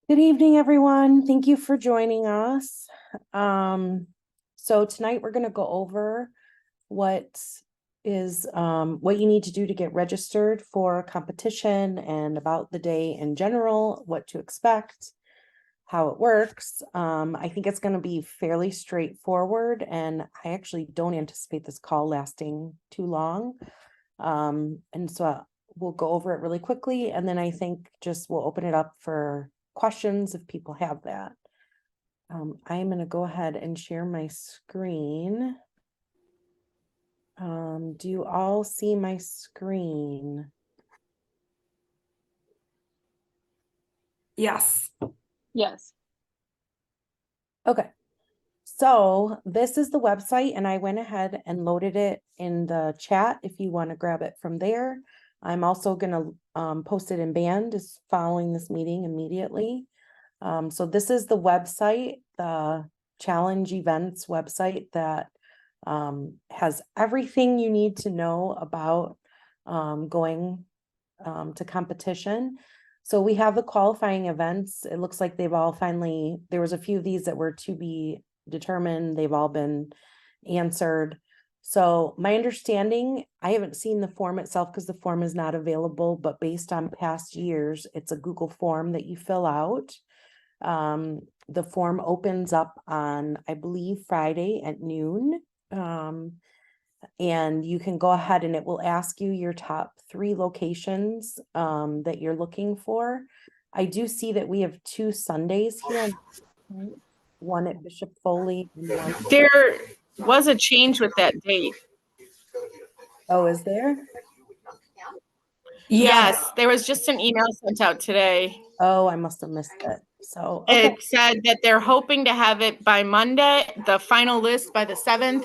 Good evening, everyone. Thank you for joining us. So tonight we're going to go over what what you need to do to get registered for a competition and about the day in general, what to expect, how it works. I think it's going to be fairly straightforward, and I actually don't anticipate this call lasting too long. And so we'll go over it really quickly, and then I think just we'll open it up for questions if people have that. I am going to go ahead and share my screen. Do you all see my screen? Yes. Yes. Okay. So this is the website, and I went ahead and loaded it in the chat if you want to grab it from there. I'm also going to post it in Band is following this meeting immediately. So this is the website, the challenge events website that has everything you need to know about going to competition. So we have the qualifying events. It looks like they've all finally, there was a few of these that were to be determined. They've all been answered. So my understanding, I haven't seen the form itself because the form is not available, but based on past years, it's a Google form that you fill out. The form opens up on, I believe, Friday at noon. And you can go ahead and it will ask you your top 3 locations that you're looking for. I do see that we have 2 Sundays here, one at Bishop Foley and one. There was a change with that date. Oh, is there? Yes, there was just an email sent out today. Oh, I must have missed it. So, okay. It said that they're hoping to have it by Monday, the final list by the 7th,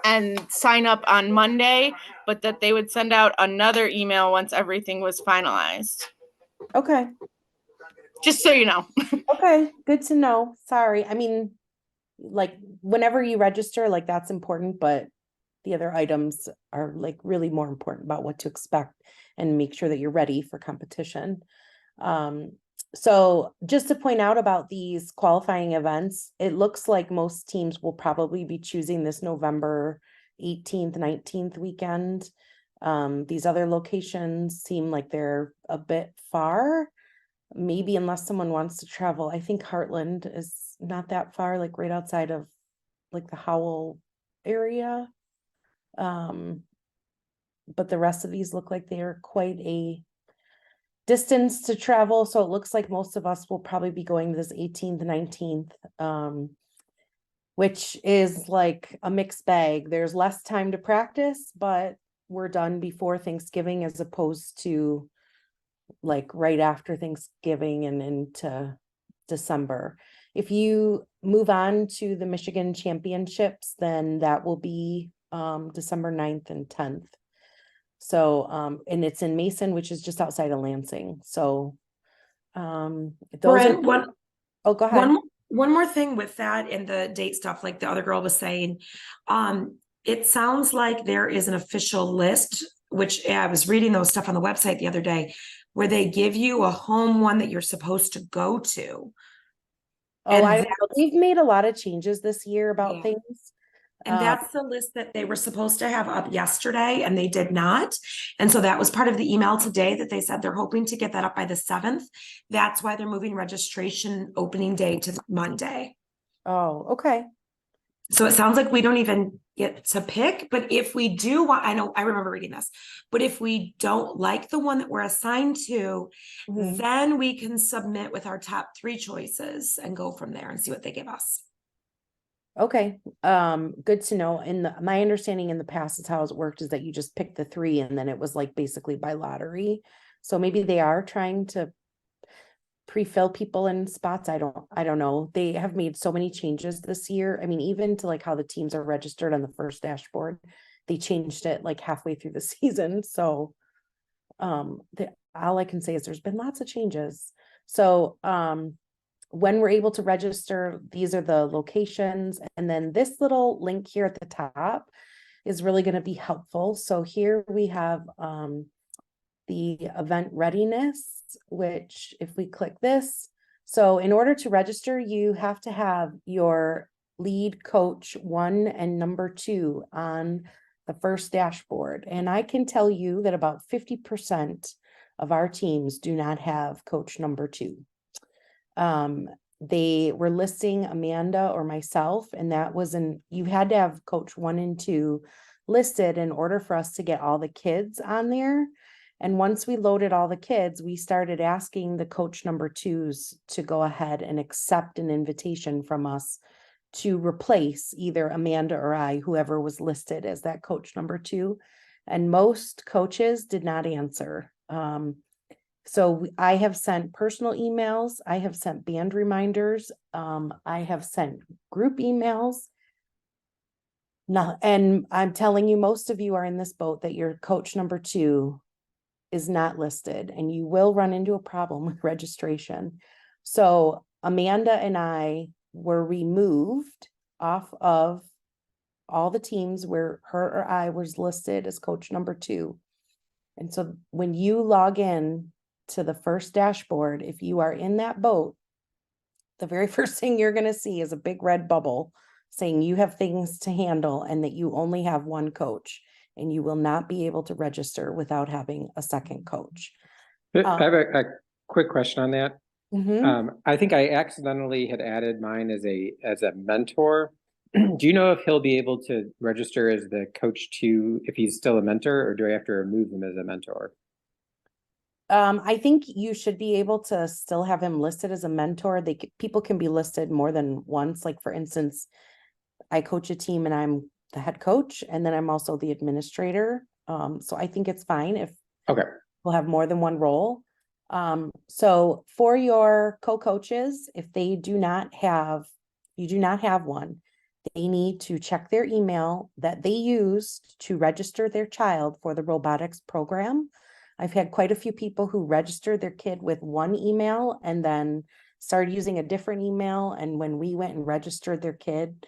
and sign up on Monday, but that they would send out another email once everything was finalized. Okay. Just so you know. Okay, good to know. Sorry. I mean, like whenever you register, like that's important, but the other items are like really more important about what to expect and make sure that you're ready for competition. So just to point out about these qualifying events, it looks like most teams will probably be choosing this November 18th, 19th weekend. These other locations seem like they're a bit far, maybe unless someone wants to travel. I think Heartland is not that far, like right outside of like the Howell area. But the rest of these look like they are quite a distance to travel. So it looks like most of us will probably be going this 18th, 19th, which is like a mixed bag. There's less time to practice, but we're done before Thanksgiving as opposed to like right after Thanksgiving and into December. If you move on to the Michigan Championships, then that will be December 9th and 10th. So and it's in Mason, which is just outside of Lansing. So those Brent, are oh, go ahead. one more thing with that and the date stuff, like the other girl was saying. It sounds like there is an official list, which I was reading those stuff on the website the other day, where they give you a home one that you're supposed to go to. Oh, I don't know. They've made a lot of changes this year about things. And that's the list that they were supposed to have up yesterday, and they did not. And so that was part of the email today that they said they're hoping to get that up by the 7th. That's why they're moving registration opening day to Monday. Oh, okay. So it sounds like we don't even get to pick, but if we do want, I remember reading this, but if we don't like the one that we're assigned to, then we can submit with our top 3 choices and go from there and see what they give us. Okay. Good to know. My understanding in the past is how it worked is that you just picked the 3 and then it was like basically by lottery. So maybe they are trying to pre-fill people in spots. I don't know. They have made so many changes this year. I mean, even to like how the teams are registered on the first dashboard, they changed it like halfway through the season. So all I can say is there's been lots of changes. So when we're able to register, these are the locations. And then this little link here at the top is really going to be helpful. So here we have the event readiness, which if we click this, So in order to register, you have to have your lead coach 1 and number 2 on the first dashboard. And I can tell you that about 50% of our teams do not have coach number 2. They were listing Amanda or myself, and that was you had to have coach 1 and 2 listed in order for us to get all the kids on there. And once we loaded all the kids, we started asking the coach number 2s to go ahead and accept an invitation from us to replace either Amanda or I, whoever was listed as that coach number 2. And most coaches did not answer. So I have sent personal emails. I have sent band reminders. I have sent group emails. No, and I'm telling you, most of you are in this boat that your coach number 2 is not listed, and you will run into a problem with registration. So Amanda and I were removed off of all the teams where her or I was listed as coach number 2. And so when you log in to the first dashboard, if you are in that boat, the very first thing you're going to see is a big red bubble saying you have things to handle and that you only have one coach, and you will not be able to register without having a second coach. I have a quick question on that. Mhm. I think I accidentally had added mine as a mentor. Do you know if he'll be able to register as the coach 2 if he's still a mentor, or do I have to remove him as a mentor? I think you should be able to still have him listed as a mentor. People can be listed more than once. Like for instance, I coach a team and I'm the head coach, and then I'm also the administrator. So I think it's fine if Okay. we'll have more than one role. So for your co-coaches, if you do not have one, they need to check their email that they used to register their child for the robotics program. I've had quite a few people who registered their kid with one email and then started using a different email. And when we went and registered their kid,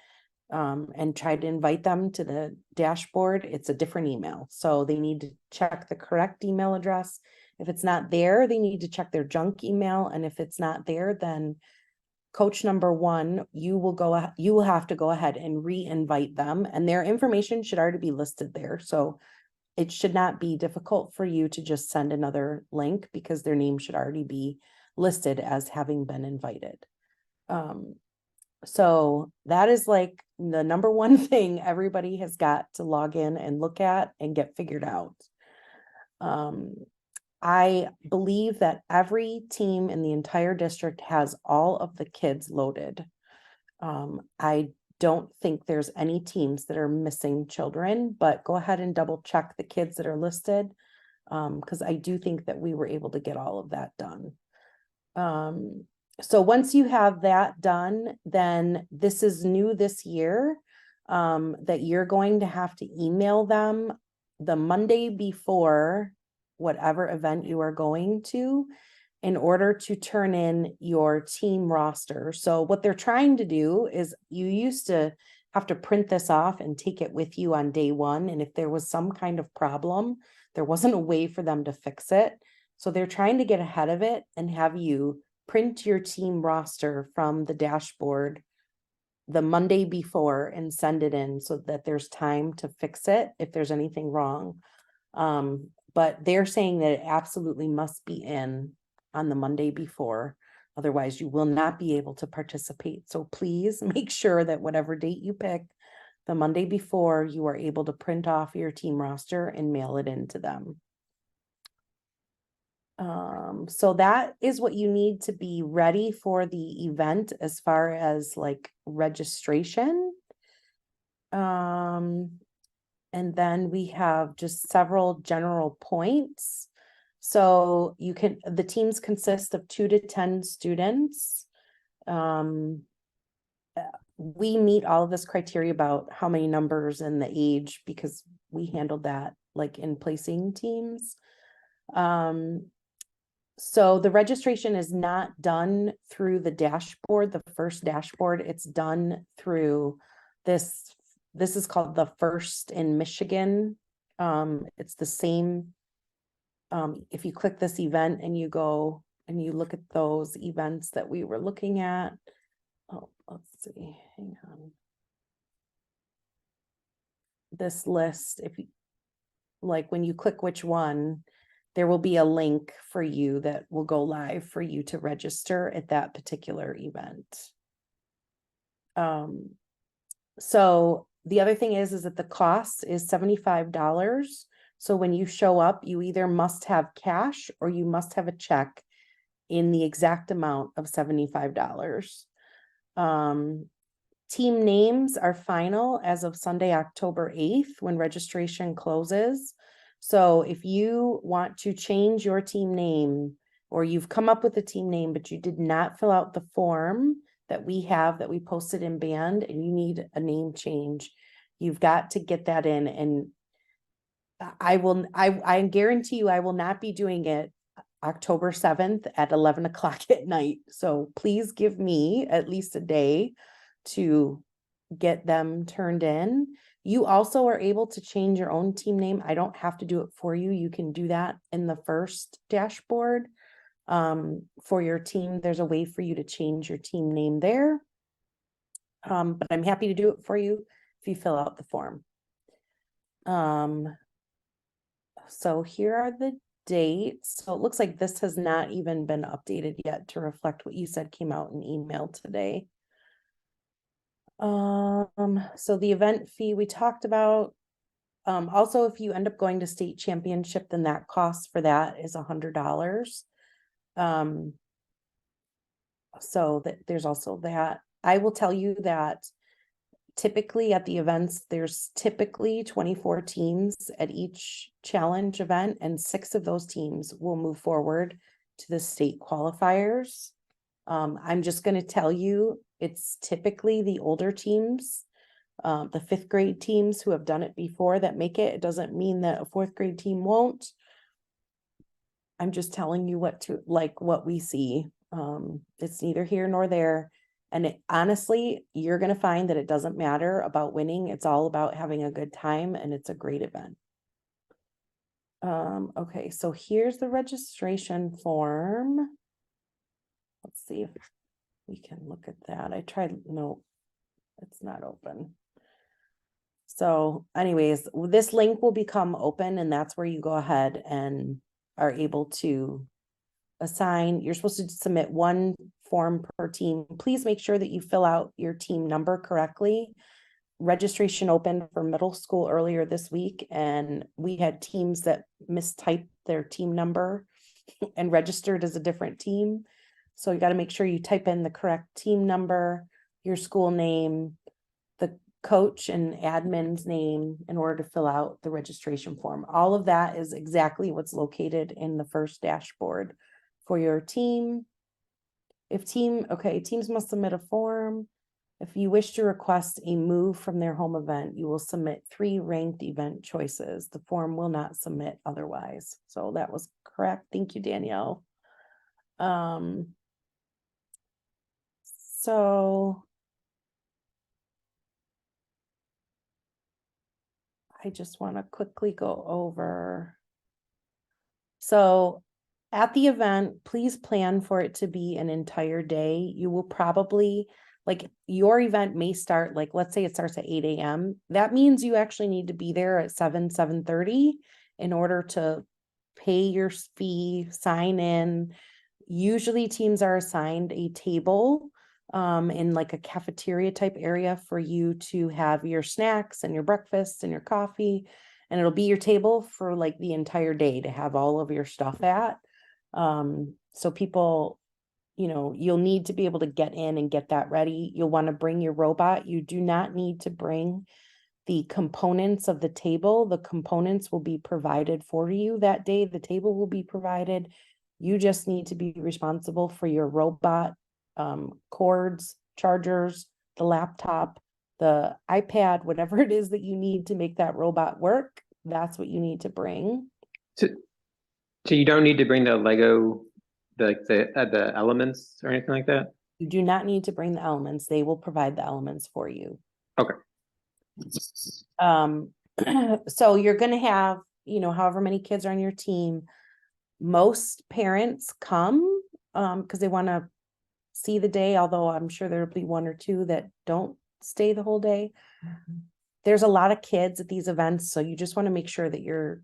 and tried to invite them to the dashboard, it's a different email. So they need to check the correct email address. If it's not there, they need to check their junk email. And if it's not there, then coach number 1, you will have to go ahead and re-invite them, and their information should already be listed there. So it should not be difficult for you to just send another link because their name should already be listed as having been invited. So that is like the number one thing everybody has got to log in and look at and get figured out. I believe that every team in the entire district has all of the kids loaded. I don't think there's any teams that are missing children, but go ahead and double check the kids that are listed. Because I do think that we were able to get all of that done. So once you have that done, then this is new this year, that you're going to have to email them the Monday before whatever event you are going to in order to turn in your team roster. So what they're trying to do is you used to have to print this off and take it with you on day 1. And if there was some kind of problem, there wasn't a way for them to fix it. So they're trying to get ahead of it and have you print your team roster from the dashboard the Monday before and send it in so that there's time to fix it if there's anything wrong. But they're saying that it absolutely must be in on the Monday before. Otherwise, you will not be able to participate. So please make sure that whatever date you pick, the Monday before, you are able to print off your team roster and mail it in to them. So that is what you need to be ready for the event as far as like registration. And then we have just several general points. So the teams consist of 2 to 10 students. We meet all of this criteria about how many numbers and the age because we handled that like in placing teams. So the registration is not done through the dashboard, the first dashboard. It's done through this. This is called the First in Michigan. It's the same. If you click this event and you go and you look at those events that we were looking at. Oh, let's see, hang on. This list, if you, like, when you click which one, there will be a link for you that will go live for you to register at that particular event. So the other thing is that the cost is $75. So when you show up, you either must have cash or you must have a check in the exact amount of $75. Team names are final as of Sunday, October 8th, when registration closes. So if you want to change your team name, or you've come up with a team name, but you did not fill out the form that we have, that we posted in Band, and you need a name change, you've got to get that in. And I guarantee you, I will not be doing it October 7th at 11 o'clock at night. So please give me at least a day to get them turned in. You also are able to change your own team name. I don't have to do it for you. You can do that in the first dashboard. For your team, there's a way for you to change your team name there. But I'm happy to do it for you if you fill out the form. So here are the dates. So it looks like this has not even been updated yet to reflect what you said came out in email today. So the event fee we talked about. Also, if you end up going to state championship, then that cost for that is $100. So that there's also that. I will tell you that typically at the events, there's typically 24 teams at each challenge event, and 6 of those teams will move forward to the state qualifiers. I'm just going to tell you, it's typically the older teams, the 5th grade teams who have done it before that make it. It doesn't mean that a 4th grade team won't. I'm just telling you what we see. It's neither here nor there. And honestly, you're going to find that it doesn't matter about winning. It's all about having a good time, and it's a great event. Okay, so here's the registration form. Let's see if we can look at that. I tried, no, it's not open. So anyways, this link will become open, and that's where you go ahead and are able to assign. You're supposed to submit 1 form per team. Please make sure that you fill out your team number correctly. Registration opened for middle school earlier this week, and we had teams that mistyped their team number and registered as a different team. So you got to make sure you type in the correct team number, your school name, the coach and admin's name in order to fill out the registration form. All of that is exactly what's located in the first dashboard for your team. Teams must submit a form. If you wish to request a move from their home event, you will submit 3 ranked event choices. The form will not submit otherwise. So that was correct. Thank you, Danielle. So I just want to quickly go over. So at the event, please plan for it to be an entire day. You will probably, like, your event may start, like, let's say it starts at 8 a.m. That means you actually need to be there at 7:30 in order to pay your fee, sign in. Usually teams are assigned a table in like a cafeteria type area for you to have your snacks and your breakfast and your coffee, and it'll be your table for like the entire day to have all of your stuff at. So people, you'll need to be able to get in and get that ready. You'll want to bring your robot. You do not need to bring the components of the table. The components will be provided for you that day. The table will be provided. You just need to be responsible for your robot, cords, chargers, the laptop, the iPad, whatever it is that you need to make that robot work. That's what you need to bring. So you don't need to bring the Lego, the elements or anything like that? You do not need to bring the elements. They will provide the elements for you. Okay. So you're going to have, however many kids are on your team. Most parents come because they want to see the day, although I'm sure there'll be one or two that don't stay the whole day. There's a lot of kids at these events, so you just want to make sure that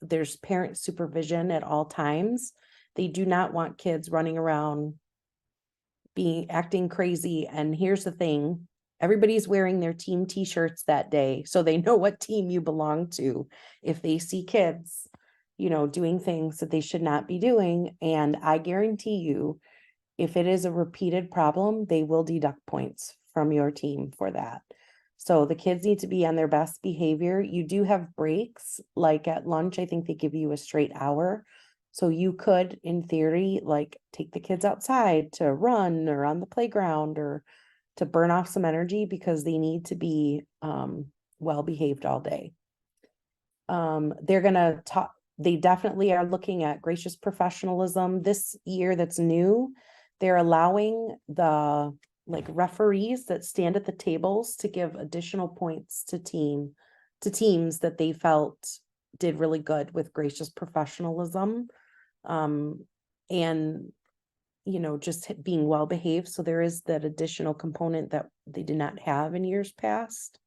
there's parent supervision at all times. They do not want kids running around acting crazy. And here's the thing, everybody's wearing their team t-shirts that day, so they know what team you belong to. If they see kids, doing things that they should not be doing, and I guarantee you, if it is a repeated problem, they will deduct points from your team for that. So the kids need to be on their best behavior. You do have breaks, like at lunch, I think they give you a straight hour. So you could, in theory, like take the kids outside to run or on the playground or to burn off some energy, because they need to be well behaved all day. They're gonna talk, they definitely are looking at gracious professionalism. This year that's new, they're allowing the referees that stand at the tables to give additional points to teams that they felt did really good with gracious professionalism. And just being well behaved. So there is that additional component that they did not have in years past.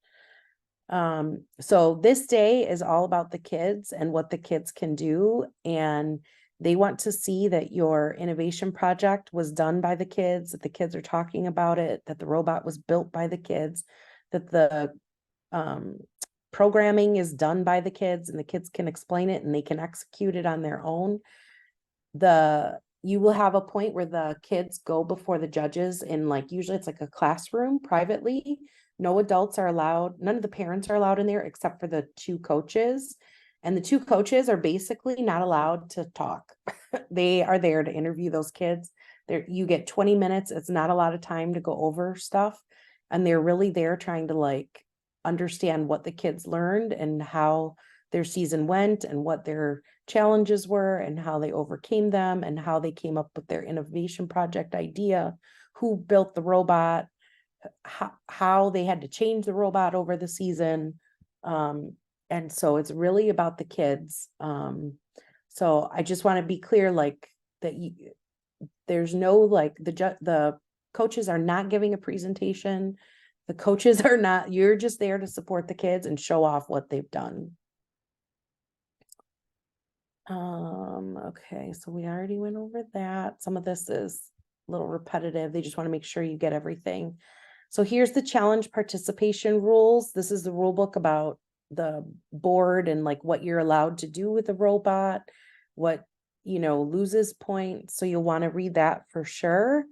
So this day is all about the kids and what the kids can do. And they want to see that your innovation project was done by the kids, that the kids are talking about it, that the robot was built by the kids, that the programming is done by the kids and the kids can explain it and they can execute it on their own. You will have a point where the kids go before the judges in usually it's like a classroom privately. No adults are allowed. None of the parents are allowed in there except for the two coaches. And the two coaches are basically not allowed to talk. They are there to interview those kids. You get 20 minutes. It's not a lot of time to go over stuff. And they're really there trying to understand what the kids learned and how their season went and what their challenges were and how they overcame them and how they came up with their innovation project idea, who built the robot, how they had to change the robot over the season. And so it's really about the kids. So I just want to be clear, that there's no, the coaches are not giving a presentation. The coaches are not, you're just there to support the kids and show off what they've done. Okay, so we already went over that. Some of this is a little repetitive. They just want to make sure you get everything. So here's the challenge participation rules. This is the rule book about the board and what you're allowed to do with the robot, what, loses points. So you'll want to read that for sure.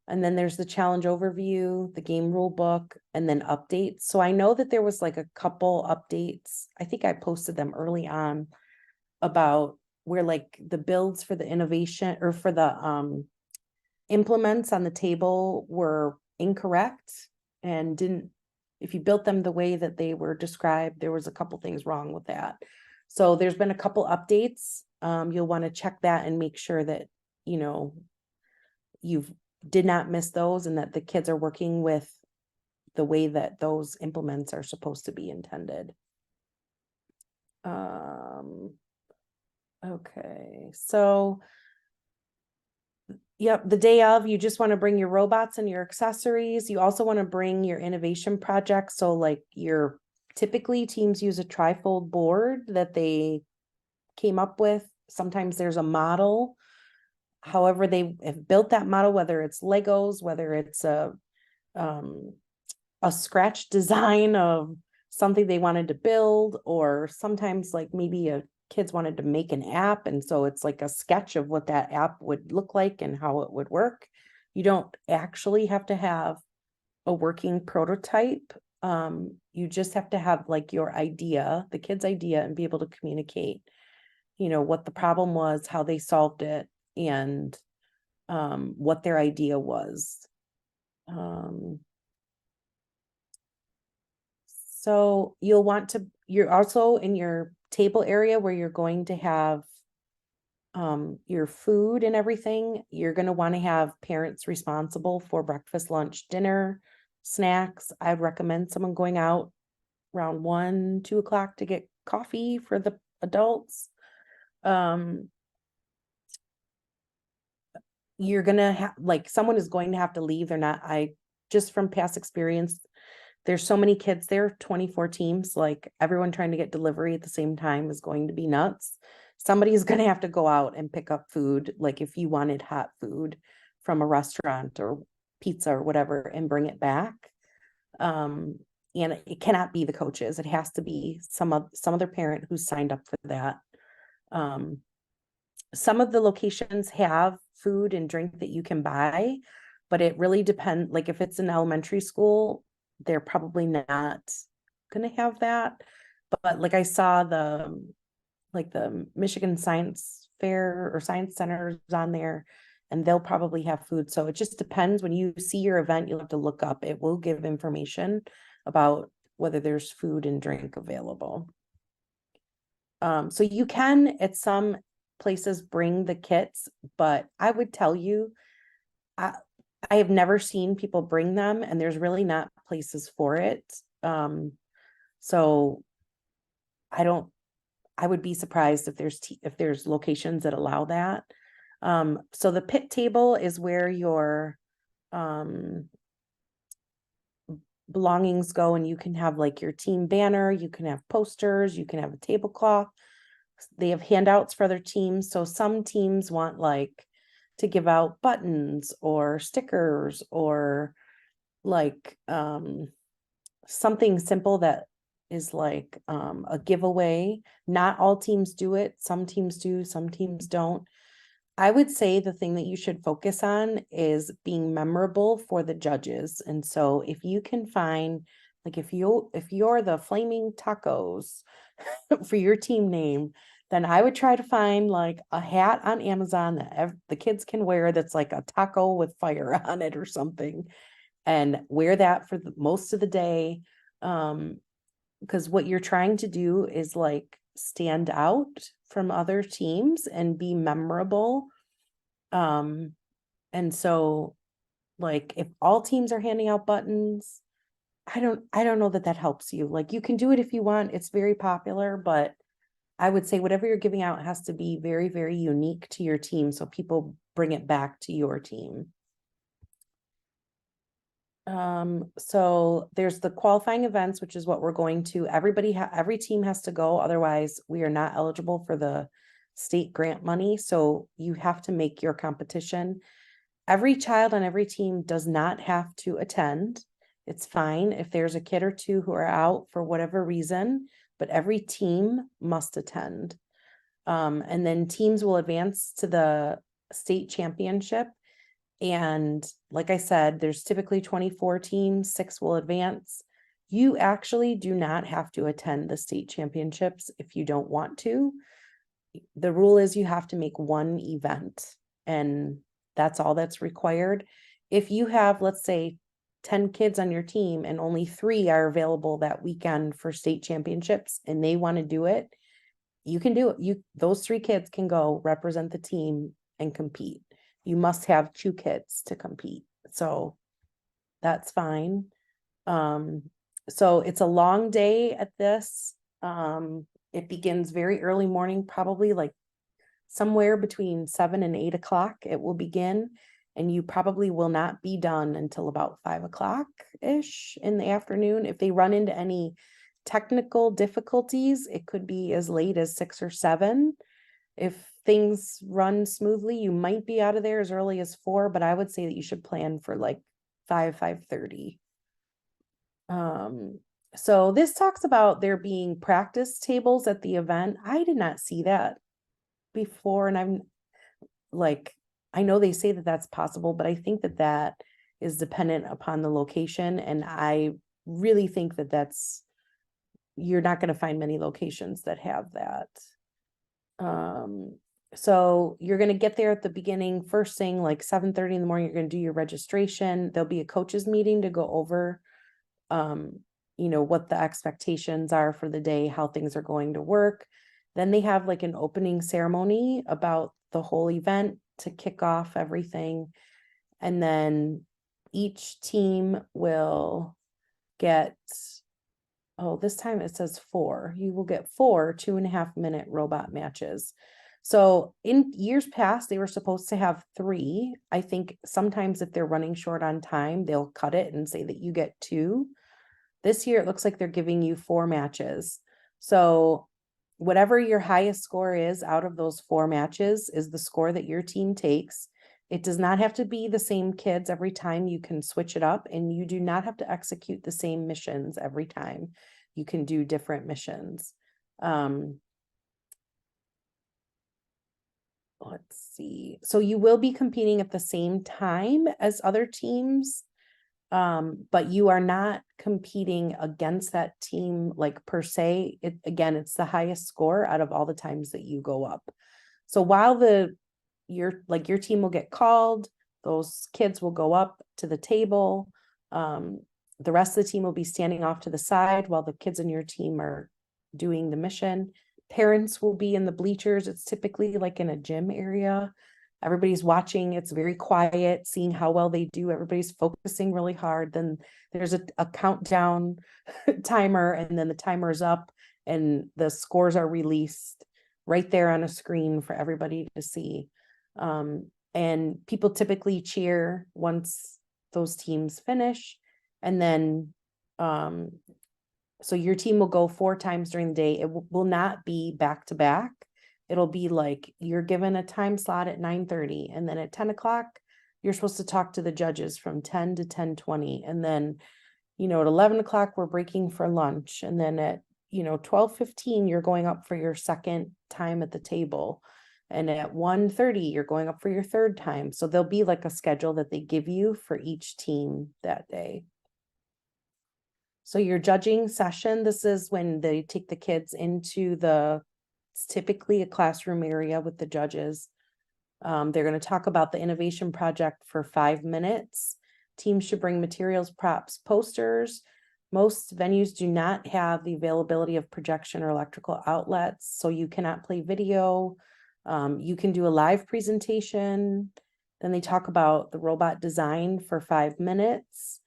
And then there's the challenge overview, the game rule book, and then updates. So I know that there was a couple updates. I think I posted them early on about where the builds for the innovation or for the implements on the table were incorrect and if you built them the way that they were described, there was a couple things wrong with that. So there's been a couple updates. You'll want to check that and make sure that you did not miss those and that the kids are working with the way that those implements are supposed to be intended. Okay, so yep, the day of, you just want to bring your robots and your accessories. You also want to bring your innovation project. So typically teams use a trifold board that they came up with. Sometimes there's a model. However, they have built that model, whether it's Legos, whether it's a scratch design of something they wanted to build, or sometimes maybe kids wanted to make an app. And so it's a sketch of what that app would look like and how it would work. You don't actually have to have a working prototype. You just have to have your idea, the kid's idea, and be able to communicate, what the problem was, how they solved it, and what their idea was. So you're also in your table area where you're going to have your food and everything. You're going to want to have parents responsible for breakfast, lunch, dinner, snacks. I'd recommend someone going out around 1, 2 o'clock to get coffee for the adults. you're gonna have, like, someone is going to have to leave. They're not, just from past experience, there's so many kids there, 24 teams, like everyone trying to get delivery at the same time is going to be nuts. Somebody is gonna have to go out and pick up food, like if you wanted hot food from a restaurant or pizza or whatever, and bring it back. And it cannot be the coaches. It has to be some other parent who's signed up for that. Some of the locations have food and drink that you can buy, but it really depends. Like if it's an elementary school, they're probably not gonna have that. But like I saw the Michigan Science Fair or Science Centers on there, and they'll probably have food. So it just depends. When you see your event, you'll have to look up. It will give information about whether there's food and drink available. So you can at some places bring the kits, but I would tell you, I have never seen people bring them, and there's really not places for it. So I would be surprised if there's locations that allow that. So the pit table is where your belongings go, and you can have like your team banner, you can have posters, you can have a tablecloth. They have handouts for other teams. So some teams want like to give out buttons or stickers or like something simple that is like a giveaway. Not all teams do it. Some teams do, some teams don't. I would say the thing that you should focus on is being memorable for the judges. And so if you can find, like if you're the Flaming Tacos for your team name, then I would try to find like a hat on Amazon that the kids can wear that's like a taco with fire on it or something, and wear that for most of the day. Because what you're trying to do is like stand out from other teams and be memorable. And so like if all teams are handing out buttons, I don't know that helps you. Like you can do it if you want. It's very popular, but I would say whatever you're giving out has to be very, very unique to your team, so people bring it back to your team. So there's the qualifying events, which is what we're going to. Every team has to go, otherwise we are not eligible for the state grant money. So you have to make your competition. Every child on every team does not have to attend. It's fine if there's a kid or two who are out for whatever reason, but every team must attend. And then teams will advance to the state championship. And like I said, there's typically 24 teams, 6 will advance. You actually do not have to attend the state championships if you don't want to. The rule is you have to make one event, and that's all that's required. If you have, let's say, 10 kids on your team and only 3 are available that weekend for state championships and they want to do it, you can do it. Those 3 kids can go represent the team and compete. You must have 2 kids to compete. So that's fine. So it's a long day at this. It begins very early morning, probably like somewhere between 7 and 8 o'clock it will begin. And you probably will not be done until about 5 o'clock-ish in the afternoon. If they run into any technical difficulties, it could be as late as 6 or 7. If things run smoothly, you might be out of there as early as 4, but I would say that you should plan for like 5:30. So this talks about there being practice tables at the event. I did not see that before, and I'm like, I know they say that that's possible, but I think that that is dependent upon the location, and I really think that you're not going to find many locations that have that. So you're going to get there at the beginning, first thing, like 7:30 in the morning, you're going to do your registration. There'll be a coaches meeting to go over, what the expectations are for the day, how things are going to work. Then they have like an opening ceremony about the whole event to kick off everything. And then each team will get, this time it says 4. You will get 4 2.5-minute robot matches. So in years past, they were supposed to have 3. I think sometimes if they're running short on time, they'll cut it and say that you get 2. This year, it looks like they're giving you 4 matches. So whatever your highest score is out of those 4 matches is the score that your team takes. It does not have to be the same kids every time. You can switch it up, and you do not have to execute the same missions every time. You can do different missions. Let's see. So you will be competing at the same time as other teams, but you are not competing against that team like per se. Again, it's the highest score out of all the times that you go up. So while your team will get called, those kids will go up to the table. The rest of the team will be standing off to the side while the kids in your team are doing the mission. Parents will be in the bleachers. It's typically like in a gym area. Everybody's watching. It's very quiet, seeing how well they do. Everybody's focusing really hard. Then there's a countdown timer, and then the timer's up and the scores are released right there on a screen for everybody to see. And people typically cheer once those teams finish. And then, so your team will go 4 times during the day. It will not be back to back. It'll be like you're given a time slot at 9:30, and then at 10 o'clock, you're supposed to talk to the judges from 10 to 10:20. And then, at 11 o'clock, we're breaking for lunch. And then at, 12:15, you're going up for your second time at the table. And at 1:30, you're going up for your third time. So there'll be like a schedule that they give you for each team that day. So your judging session, this is when they take the kids into it's typically a classroom area with the judges. They're going to talk about the innovation project for 5 minutes. Teams should bring materials, props, posters. Most venues do not have the availability of projection or electrical outlets, so you cannot play video. You can do a live presentation. Then they talk about the robot design for 5 minutes.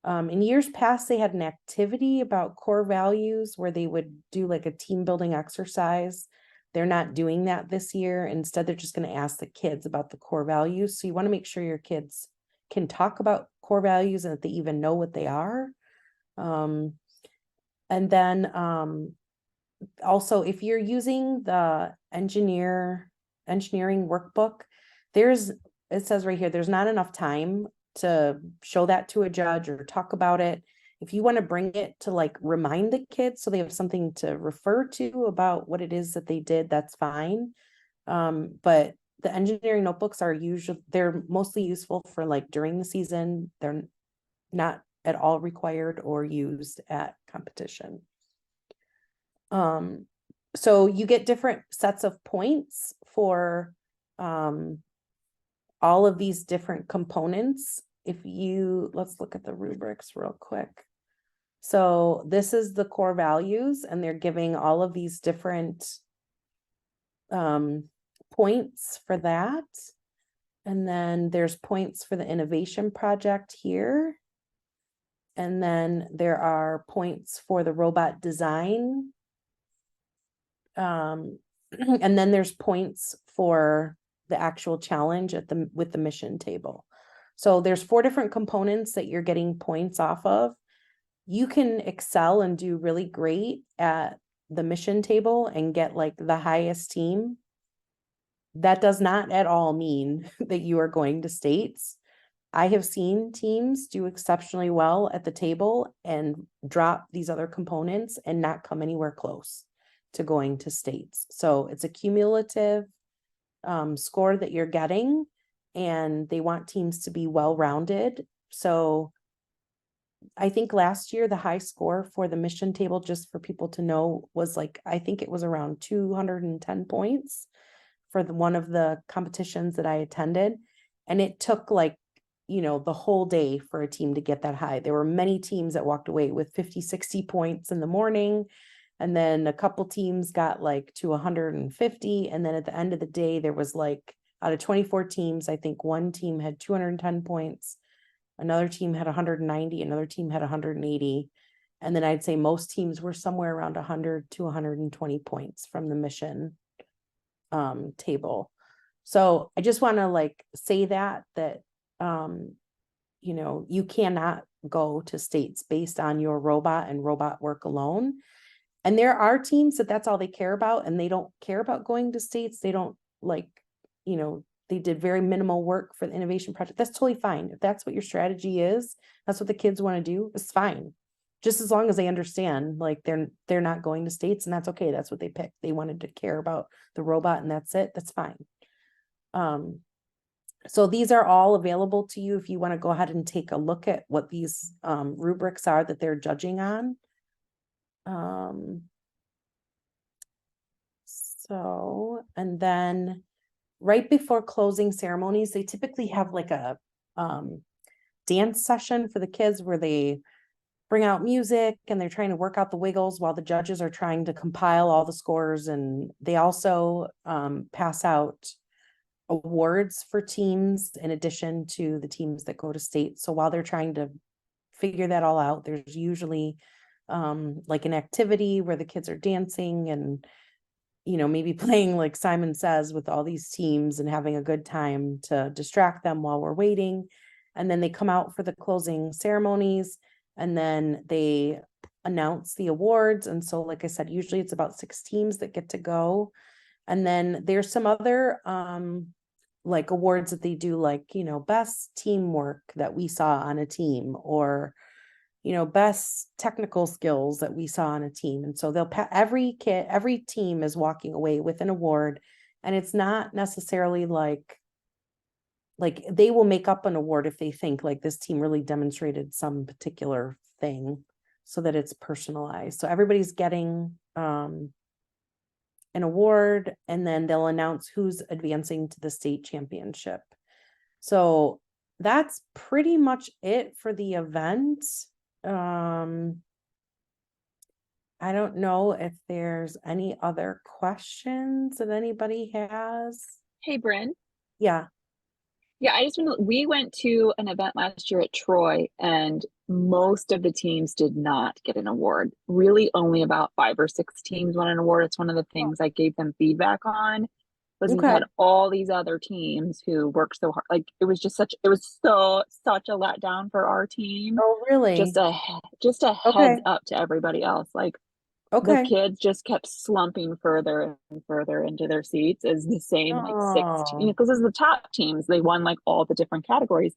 In years past, they had an activity about core values where they would do like a team building exercise. They're not doing that this year. Instead, they're just going to ask the kids about the core values. So you want to make sure your kids can talk about core values and that they even know what they are. And then also, if you're using the engineering workbook, it says right here, there's not enough time to show that to a judge or talk about it. If you want to bring it to like remind the kids so they have something to refer to about what it is that they did, that's fine. But the engineering notebooks they're mostly useful for like during the season. They're not at all required or used at competition. So you get different sets of points for all of these different components. Let's look at the rubrics real quick. So this is the core values, and they're giving all of these different points for that. And then there's points for the innovation project here. And then there are points for the robot design. And then there's points for the actual challenge with the mission table. So there's 4 different components that you're getting points off of. You can excel and do really great at the mission table and get like the highest team. That does not at all mean that you are going to states. I have seen teams do exceptionally well at the table and drop these other components and not come anywhere close to going to states. So it's a cumulative score that you're getting, and they want teams to be well-rounded. So I think last year the high score for the mission table, just for people to know, was like, I think it was around 210 points for one of the competitions that I attended. And it took like, the whole day for a team to get that high. There were many teams that walked away with 50, 60 points in the morning. And then a couple teams got like to 150. And then at the end of the day, there was like, out of 24 teams, I think one team had 210 points. Another team had 190. Another team had 180. And then I'd say most teams were somewhere around 100 to 120 points from the mission table. So I just want to like say that you know, you cannot go to states based on your robot and robot work alone. And there are teams that that's all they care about, and they don't care about going to states. They don't like, you know, they did very minimal work for the innovation project. That's totally fine. If that's what your strategy is, that's what the kids want to do, it's fine. Just as long as they understand, like they're not going to states, and that's okay. That's what they picked. They wanted to care about the robot, and that's it. That's fine. So these are all available to you if you want to go ahead and take a look at what these rubrics are that they're judging on. So, and then right before closing ceremonies, they typically have like a dance session for the kids where they bring out music and they're trying to work out the wiggles while the judges are trying to compile all the scores. And they also pass out awards for teams in addition to the teams that go to state. So while they're trying to figure that all out, there's usually like an activity where the kids are dancing and, you know, maybe playing like Simon Says with all these teams and having a good time to distract them while we're waiting. And then they come out for the closing ceremonies, and then they announce the awards. And so, like I said, usually it's about 6 teams that get to go. And then there's some other like awards that they do, like, you know, best teamwork that we saw on a team, or, you know, best technical skills that we saw on a team. And so they'll every team is walking away with an award, and it's not necessarily like they will make up an award if they think like this team really demonstrated some particular thing, so that it's personalized. So everybody's getting an award, and then they'll announce who's advancing to the state championship. So that's pretty much it for the event. I don't know if there's any other questions that anybody has. Hey, Bryn. Yeah. Yeah, I just want to, we went to an event last year at Troy, and most of the teams did not get an award. Really, only about 5 or 6 teams won an award. It's one of the things I gave them feedback on, was we had all these other teams who worked so hard. Like it was such a letdown for our team. Oh, really? Just a heads up to everybody else. Like the kids just kept slumping further and further into their seats as the same like 6, you know, because as the top teams, they won like all the different categories.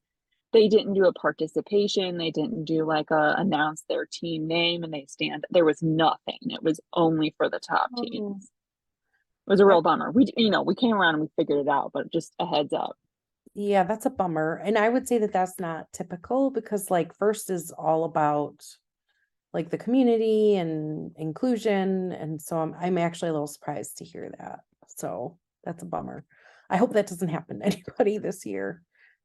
They didn't do a participation. They didn't do like announce their team name and they stand. There was nothing. It was only for the top teams. It was a real bummer. We came around and we figured it out, but just a heads up. Yeah, that's a bummer. And I would say that that's not typical, because like FIRST is all about like the community and inclusion. And so I'm actually a little surprised to hear that. So that's a bummer. I hope that doesn't happen to anybody this year.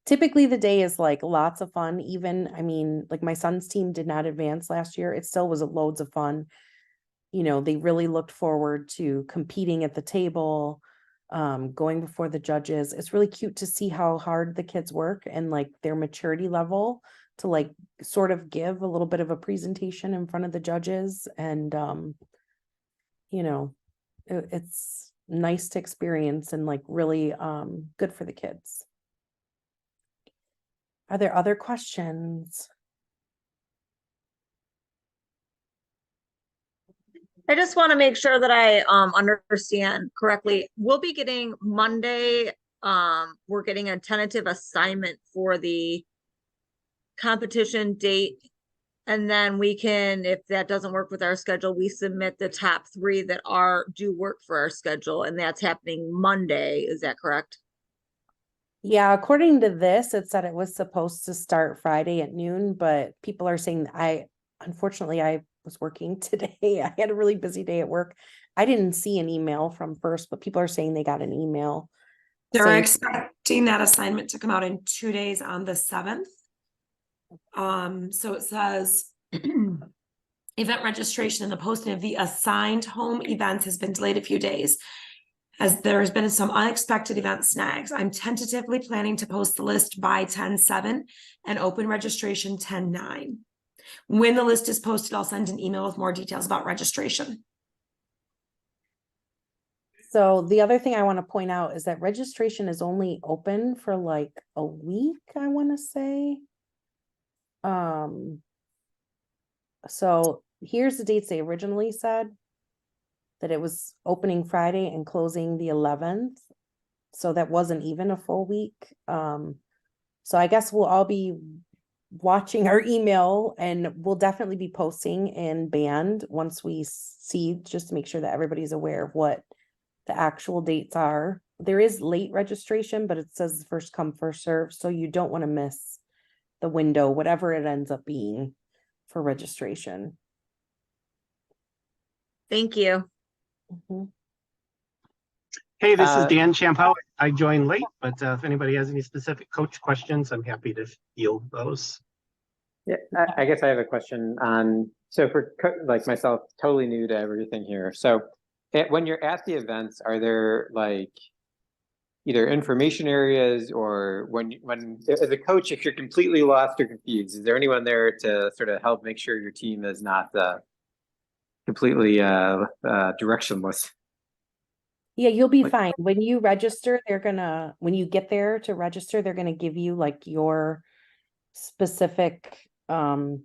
Typically the day is like lots of fun. Even, I mean, like my son's team did not advance last year. It still was loads of fun. You know, they really looked forward to competing at the table, going before the judges. It's really cute to see how hard the kids work and like their maturity level to like sort of give a little bit of a presentation in front of the judges. And, you know, it's nice to experience and like really good for the kids. Are there other questions? I just want to make sure that I understand correctly. We'll be getting Monday, we're getting a tentative assignment for the competition date. And then we can, if that doesn't work with our schedule, we submit the top 3 that do work for our schedule. And that's happening Monday. Is that correct? Yeah, according to this, it said it was supposed to start Friday at noon, but people are saying unfortunately, I was working today. I had a really busy day at work. I didn't see an email from FIRST, but people are saying they got an email. They're expecting that assignment to come out in 2 days on the 7th. So it says event registration and the posting of the assigned home events has been delayed a few days, as there has been some unexpected event snags. I'm tentatively planning to post the list by 10/7 and open registration 10/9. When the list is posted, I'll send an email with more details about registration. So the other thing I want to point out is that registration is only open for like a week, I want to say. So here's the dates they originally said. That it was opening Friday and closing the 11th. So that wasn't even a full week. So I guess we'll all be watching our email, and we'll definitely be posting in band once we see, just to make sure that everybody's aware of what the actual dates are. There is late registration, but it says first come, first serve. So you don't want to miss the window, whatever it ends up being for registration. Thank you. Mhm. Hey, this is Dan Champow. I joined late, but if anybody has any specific coach questions, I'm happy to field those. Yeah, I guess I have a question on, so for like myself, totally new to everything here. So when you're at the events, are there like either information areas, or when as a coach, if you're completely lost or confused, is there anyone there to sort of help make sure your team is not completely directionless? Yeah, you'll be fine. When you register, when you get there to register, they're gonna give you like your specific times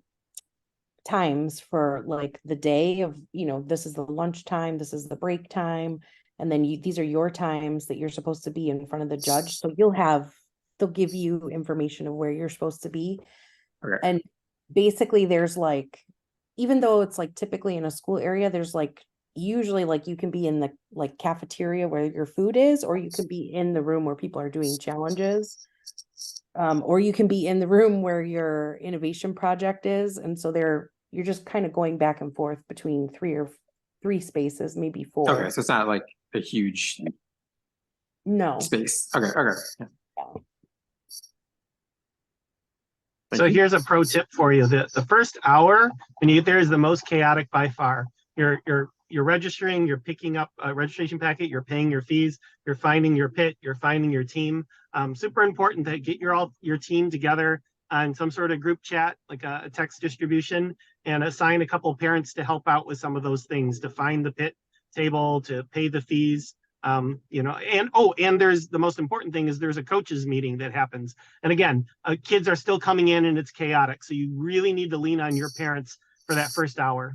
for like the day of, this is the lunch time, this is the break time, and then these are your times that you're supposed to be in front of the judge. So they'll give you information of where you're supposed to be. Okay. And basically there's like, even though it's like typically in a school area, there's like usually like you can be in the like cafeteria where your food is, or you could be in the room where people are doing challenges. Or you can be in the room where your innovation project is. And so you're just kind of going back and forth between three spaces, maybe 4. Okay, so it's not like a huge No. space. Okay, okay. Yeah. So here's a pro tip for you. The first hour when you get there is the most chaotic by far. You're registering, you're picking up a registration packet, you're paying your fees, you're finding your pit, you're finding your team. Super important to get your team together on some sort of group chat, like a text distribution, and assign a couple of parents to help out with some of those things, to find the pit table, to pay the fees. And there's the most important thing is there's a coaches meeting that happens. And again, kids are still coming in and it's chaotic. So you really need to lean on your parents for that first hour.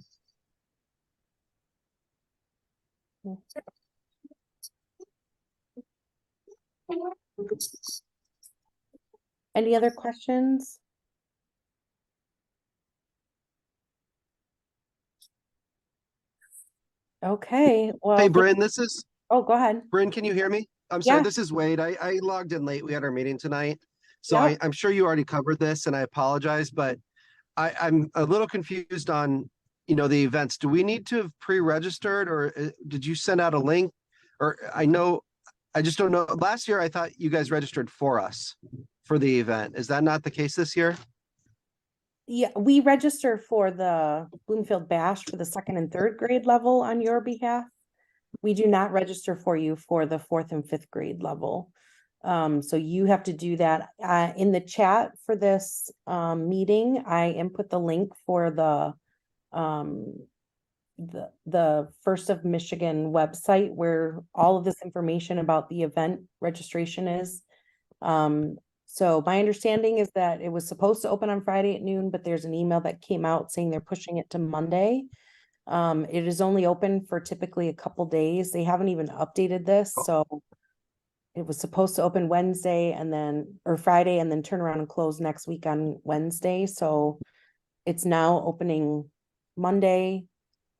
Any other questions? Okay, well. Hey, Bryn, Oh, go ahead. Bryn, can you hear me? I'm sorry, this is Wade. I logged in late. We had our meeting tonight. So I'm sure you already covered this, and I apologize, but I'm a little confused on, the events. Do we need to have pre-registered, or did you send out a link? Or I just don't know. Last year, I thought you guys registered for us for the event. Is that not the case this year? Yeah, we register for the Bloomfield Bash for the 2nd and 3rd grade level on your behalf. We do not register for you for the 4th and 5th grade level. So you have to do that. In the chat for this meeting, I input the link for the First of Michigan website where all of this information about the event registration is. So my understanding is that it was supposed to open on Friday at noon, but there's an email that came out saying they're pushing it to Monday. It is only open for typically a couple days. They haven't even updated this. So it was supposed to open Wednesday or Friday and then turn around and close next week on Wednesday. So it's now opening Monday.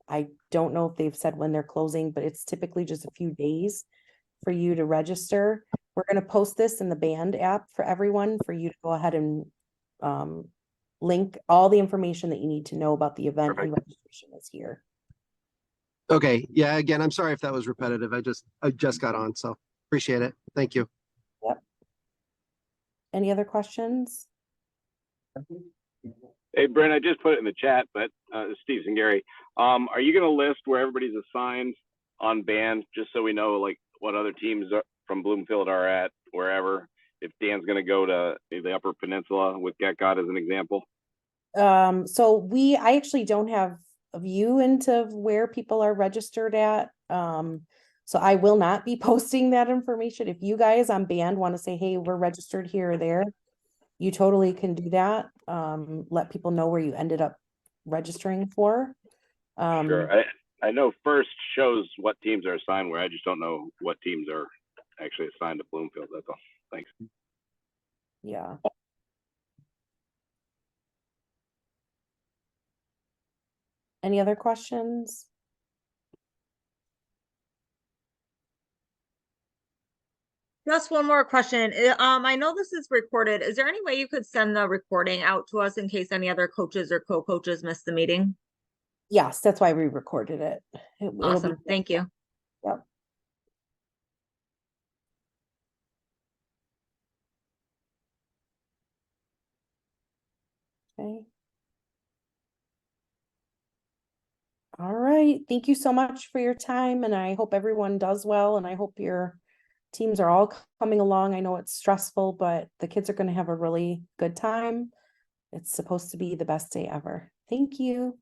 I don't know if they've said when they're closing, but it's typically just a few days for you to register. We're going to post this in the band app for everyone for you to go ahead and link all the information that you need to know about the event. Perfect. And registration is here. Okay. Yeah. Again, I'm sorry if that was repetitive. I just got on, so appreciate it. Thank you. Yep. Any other questions? Hey, Brent, I just put it in the chat, but Steve and Gary, are you going to list where everybody's assigned on band, just so we know like what other teams from Bloomfield are at wherever? If Dan's going to go to the Upper Peninsula with GetGod as an example. So I actually don't have a view into where people are registered at. So I will not be posting that information. If you guys on band want to say, hey, we're registered here or there, you totally can do that. Let people know where you ended up registering for. Sure. I know first shows what teams are assigned where. I just don't know what teams are actually assigned to Bloomfield. That's all. Thanks. Yeah. Any other questions? Just one more question. I know this is recorded. Is there any way you could send the recording out to us in case any other coaches or co-coaches missed the meeting? Yes, that's why we recorded it. It'll be, Awesome. Thank you. yep. Okay. All right. Thank you so much for your time, and I hope everyone does well, and I hope your teams are all coming along. I know it's stressful, but the kids are going to have a really good time. It's supposed to be the best day ever. Thank you.